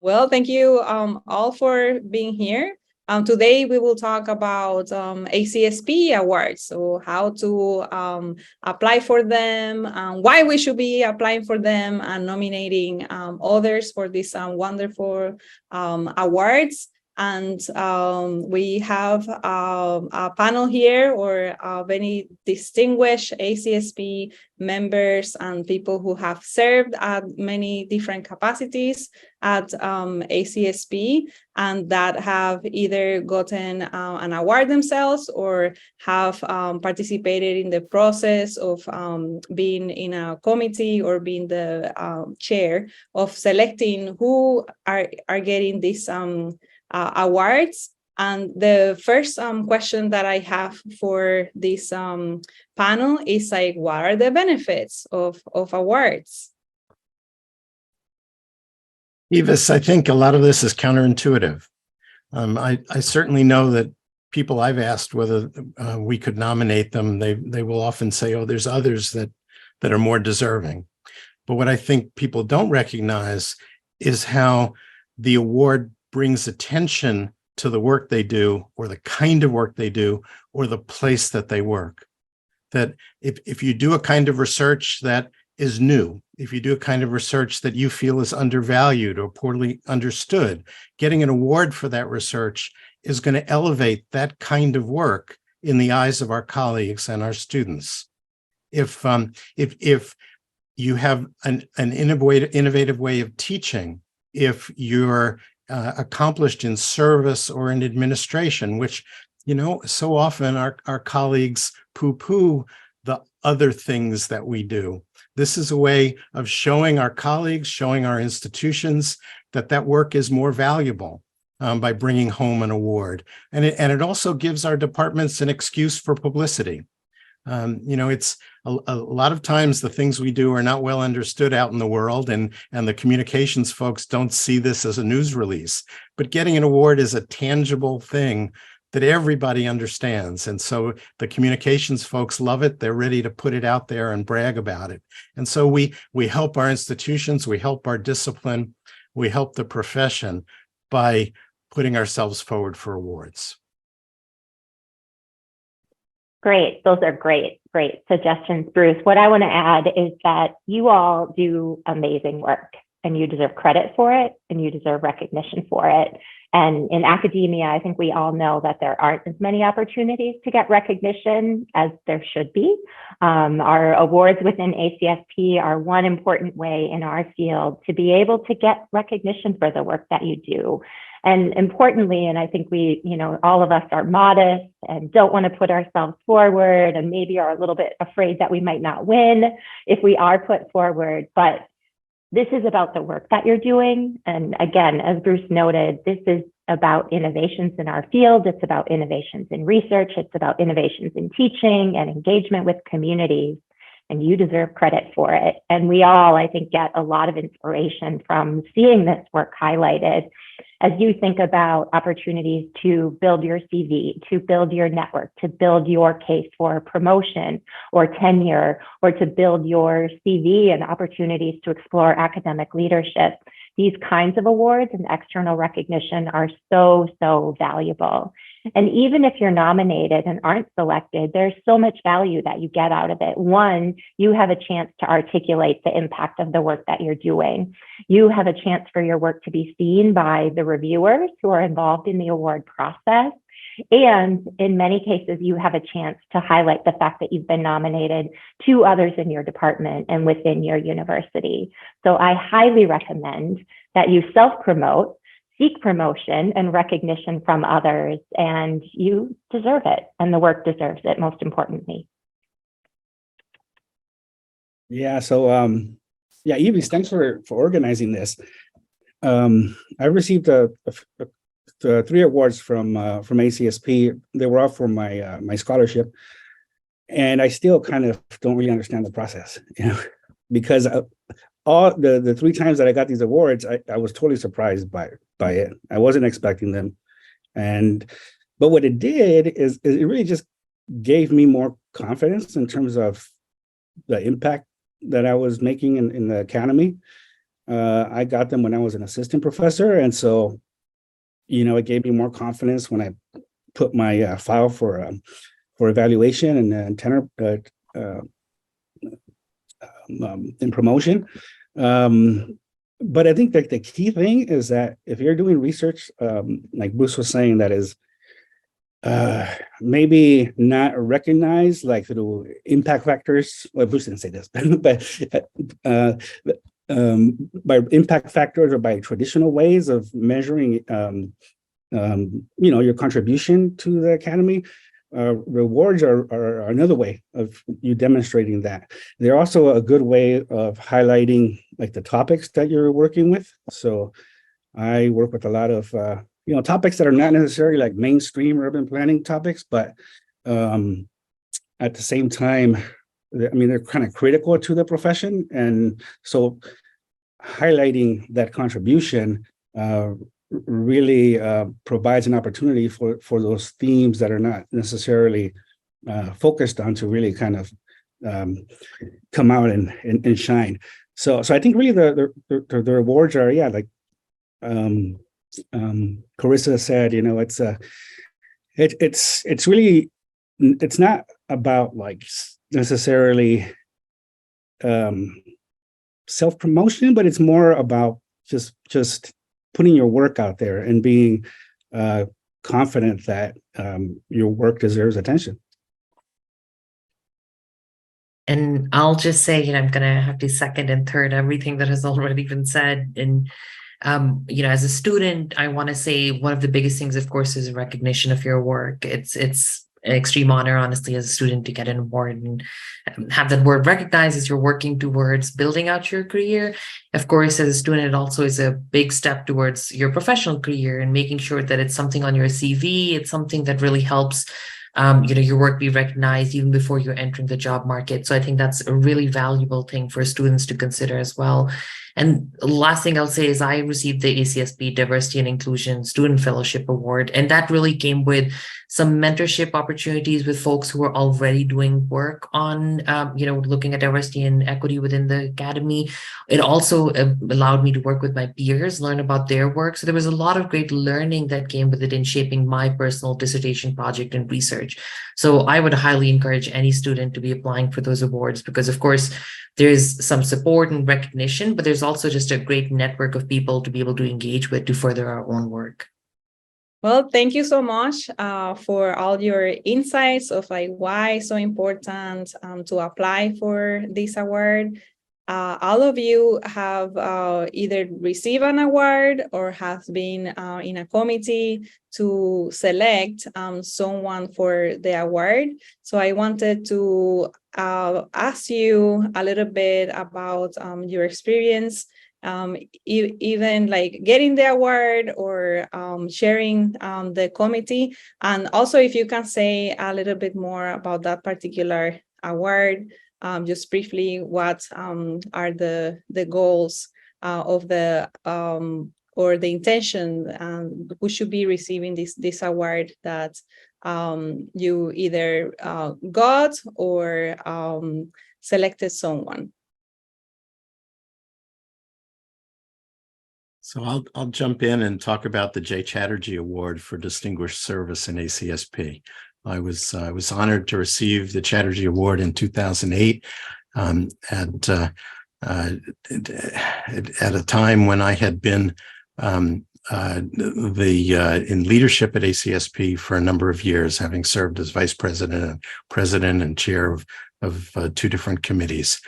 Well, thank you all for being here. Today we will talk about ACSP awards, so how to apply for them, why we should be applying for them, and nominating others for these wonderful awards. And we have a panel here, or many distinguished ACSP members and people who have served at many different capacities at ACSP, and that have either gotten an award themselves or have participated in the process of being in a committee or being the chair of selecting who are getting these awards. And the first question that I have for this panel is like, what are the benefits of awards? Evis, I think a lot of this is counterintuitive. I certainly know that people I've asked whether we could nominate them, they will often say, oh, there's others that are more deserving. But what I think people don't recognize is how the award brings attention to the work they do, or the kind of work they do, or the place that they work. That if you do a kind of research that is new, if you do a kind of research that you feel is undervalued or poorly understood, getting an award for that research is going to elevate that kind of work in the eyes of our colleagues and our students. If you have an innovative way of teaching, if you're accomplished in service or in administration, which, you know, so often our colleagues poo-poo the other things that we do. This is a way of showing our colleagues, showing our institutions that work is more valuable by bringing home an award. And it also gives our departments an excuse for publicity. You know, it's a lot of times the things we do are not well understood out in the world, and the communications folks don't see this as a news release. But getting an award is a tangible thing that everybody understands. And so the communications folks love it. They're ready to put it out there and brag about it. And so we help our institutions, we help our discipline, we help the profession by putting ourselves forward for awards. Great. Those are great suggestions, Bruce. What I want to add is that you all do amazing work, and you deserve credit for it, and you deserve recognition for it. And in academia, I think we all know that there aren't as many opportunities to get recognition as there should be. Our awards within ACSP are one important way in our field to be able to get recognition for the work that you do. And importantly, and I think we, you know, all of us are modest and don't want to put ourselves forward, and maybe are a little bit afraid that we might not win if we are put forward. But this is about the work that you're doing. And again, as Bruce noted, this is about innovations in our field. It's about innovations in research. It's about innovations in teaching and engagement with communities. And you deserve credit for it. And we all, I think, get a lot of inspiration from seeing this work highlighted as you think about opportunities to build your CV, to build your network, to build your case for promotion or tenure, or to build your CV and opportunities to explore academic leadership. These kinds of awards and external recognition are so, so valuable. And even if you're nominated and aren't selected, there's so much value that you get out of it. One, you have a chance to articulate the impact of the work that you're doing. You have a chance for your work to be seen by the reviewers who are involved in the award process. And in many cases, you have a chance to highlight the fact that you've been nominated to others in your department and within your university. So I highly recommend that you self-promote, seek promotion and recognition from others, and you deserve it, and the work deserves it, most importantly. Yeah, so yeah, Evis, thanks for organizing this. I received the 3 awards from ACSP. They were all for my scholarship, and I still kind of don't really understand the process, you know, because all the 3 times that I got these awards, I was totally surprised by it. I wasn't expecting them, but what it did is it really just gave me more confidence in terms of the impact that I was making in the academy. I got them when I was an assistant professor. And so, it gave me more confidence when I put my file for evaluation and tenor in promotion. But I think that the key thing is that if you're doing research, like Bruce was saying, that is maybe not recognized like through impact factors. Well, Bruce didn't say this, but by impact factors or by traditional ways of measuring, your contribution to the academy. Rewards are another way of you demonstrating that. They're also a good way of highlighting like the topics that you're working with. So I work with a lot of topics that are not necessarily like mainstream urban planning topics, but at the same time, they're kind of critical to the profession. And so highlighting that contribution really provides an opportunity for those themes that are not necessarily focused on to really kind of come out and shine. So I think really the rewards are, like Carissa said, it's really, it's not about like necessarily self-promotion, but it's more about just putting your work out there and being confident that your work deserves attention. And I'll just say, I'm going to have to second and third everything that has already been said. And, as a student, I want to say one of the biggest things, of course, is recognition of your work. It's an extreme honor, honestly, as a student to get an award and have that word recognized as you're working towards building out your career. Of course, as a student, it also is a big step towards your professional career and making sure that it's something on your CV. It's something that really helps your work be recognized even before you're entering the job market. So I think that's a really valuable thing for students to consider as well. And the last thing I'll say is I received the ACSP Diversity and Inclusion Student Fellowship Award, and that really came with some mentorship opportunities with folks who are already doing work on, looking at diversity and equity within the academy. It also allowed me to work with my peers, learn about their work. So there was a lot of great learning that came with it in shaping my personal dissertation project and research. So I would highly encourage any student to be applying for those awards because, of course, there's some support and recognition, but there's also just a great network of people to be able to engage with to further our own work. Well, thank you so much for all your insights of like why it's so important to apply for this award. All of you have either received an award or have been in a committee to select someone for the award. So I wanted to ask you a little bit about your experience, even like getting the award or sharing the committee. And also if you can say a little bit more about that particular award, just briefly, what are the goals of the or the intention, who should be receiving this award that you either got or selected someone. So I'll jump in and talk about the J. Chatterjee Award for Distinguished Service in ACSP. I was honored to receive the Chatterjee Award in 2008 at a time when I had been in leadership at ACSP for a number of years, having served as vice president and chair of two different committees.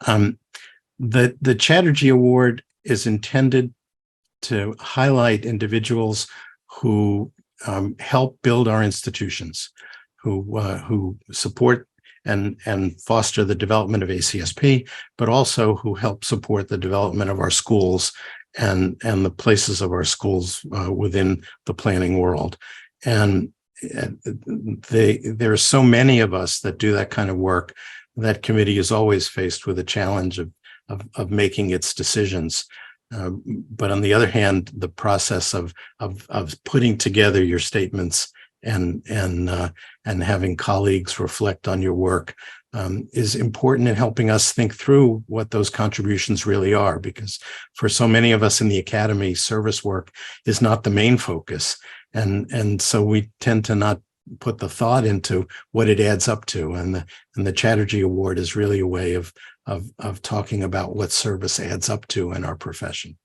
The Chatterjee Award is intended to highlight individuals who help build our institutions, who support and foster the development of ACSP, but also who help support the development of our schools and the places of our schools within the planning world. And there are so many of us that do that kind of work. That committee is always faced with a challenge of making its decisions. But on the other hand, the process of putting together your statements and having colleagues reflect on your work is important in helping us think through what those contributions really are, because for so many of us in the academy, service work is not the main focus. And so we tend to not put the thought into what it adds up to. And the Chatterjee Award is really a way of talking about what service adds up to in our profession.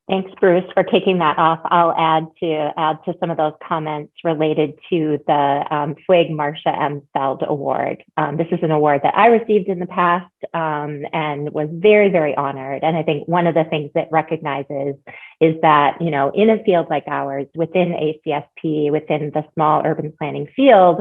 Thanks, Bruce, for kicking that off. I'll add to some of those comments related to the FWIG Marcia M. Feld Award. This is an award that I received in the past and was very, very honored. And I think one of the things that recognizes is that, you know, in a field like ours, within ACSP, within the small urban planning field,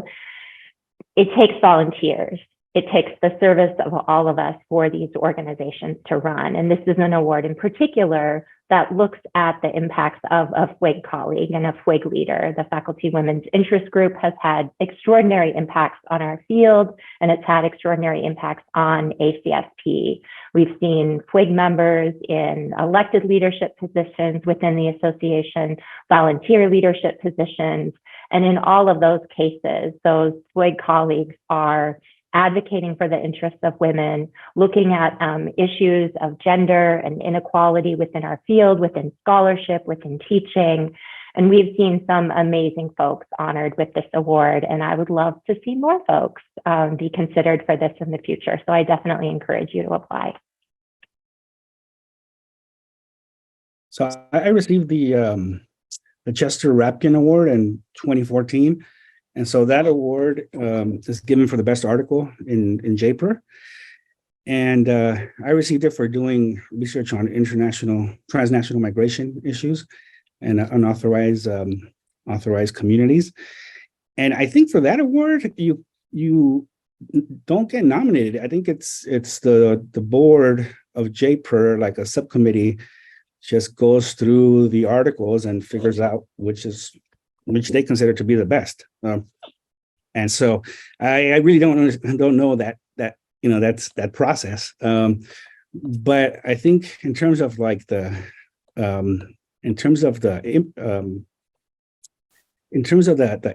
it takes volunteers. It takes the service of all of us for these organizations to run. And this is an award in particular that looks at the impacts of a FWIG colleague and a FWIG leader. The Faculty Women's Interest Group has had extraordinary impacts on our field, and it's had extraordinary impacts on ACSP. We've seen FWIG members in elected leadership positions within the association, volunteer leadership positions, and in all of those cases, those FWIG colleagues are advocating for the interests of women, looking at issues of gender and inequality within our field, within scholarship, within teaching. And we've seen some amazing folks honored with this award, and I would love to see more folks be considered for this in the future. So I definitely encourage you to apply. So I received the Chester Rapkin Award in 2014. And so that award is given for the best article in JPER. And I received it for doing research on transnational migration issues and unauthorized authorized communities. And I think for that award, you don't get nominated. I think it's the board of JPER, like a subcommittee, just goes through the articles and figures out which they consider to be the best. And so I really don't know that that's that process. But I think in terms of like the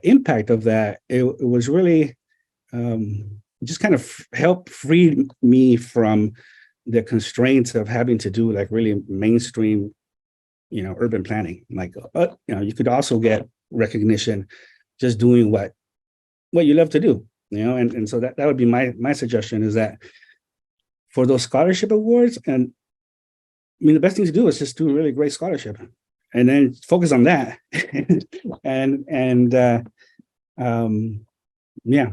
impact of that, it was really just kind of helped free me from the constraints of having to do like really mainstream, urban planning. Like, you could also get recognition just doing what you love to do, and so that would be my suggestion, is that for those scholarship awards, and I mean, the best thing to do is just do a really great scholarship and then focus on that. Yeah.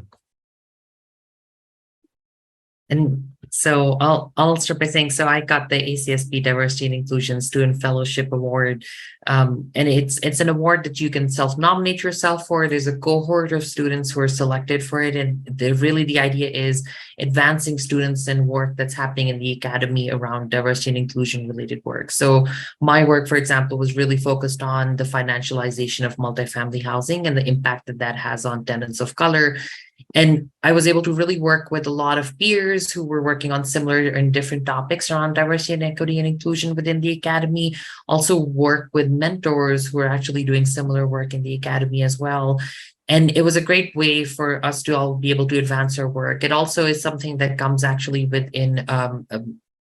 And so I'll start by saying, so I got the ACSP Diversity and Inclusion Student Fellowship Award. And it's an award that you can self-nominate yourself for. There's a cohort of students who are selected for it. And the idea is advancing students and work that's happening in the academy around diversity and inclusion related work. So my work, for example, was really focused on the financialization of multifamily housing and the impact that has on tenants of color. And I was able to really work with a lot of peers who were working on similar and different topics around diversity and equity and inclusion within the academy. Also work with mentors who are actually doing similar work in the academy as well. And it was a great way for us to all be able to advance our work. It also is something that comes actually within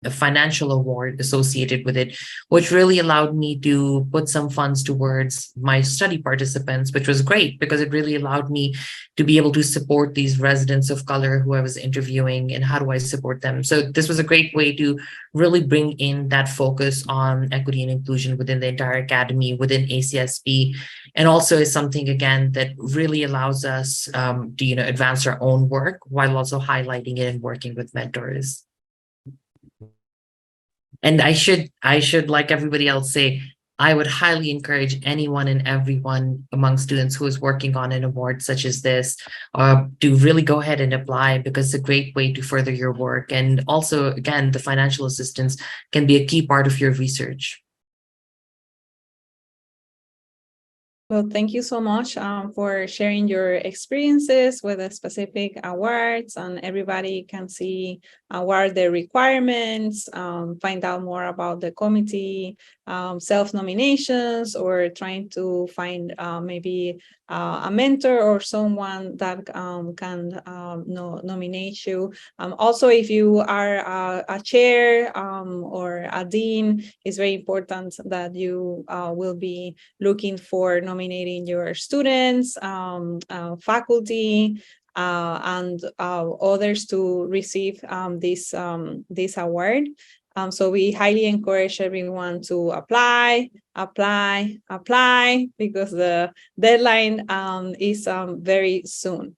a financial award associated with it, which really allowed me to put some funds towards my study participants, which was great because it really allowed me to be able to support these residents of color who I was interviewing, and how do I support them. So this was a great way to really bring in that focus on equity and inclusion within the entire academy, within ACSP, and also is something, again, that really allows us to advance our own work while also highlighting it and working with mentors. And I should, like everybody else, say, I would highly encourage anyone and everyone among students who is working on an award such as this to really go ahead and apply, because it's a great way to further your work. And also, again, the financial assistance can be a key part of your research. Well, thank you so much for sharing your experiences with the specific awards, and everybody can see what are the requirements, find out more about the committee, self-nominations, or trying to find maybe a mentor or someone that can nominate you. Also, if you are a chair or a dean, it's very important that you will be looking for nominating your students, faculty, and others to receive this award. So we highly encourage everyone to apply, because the deadline is very soon.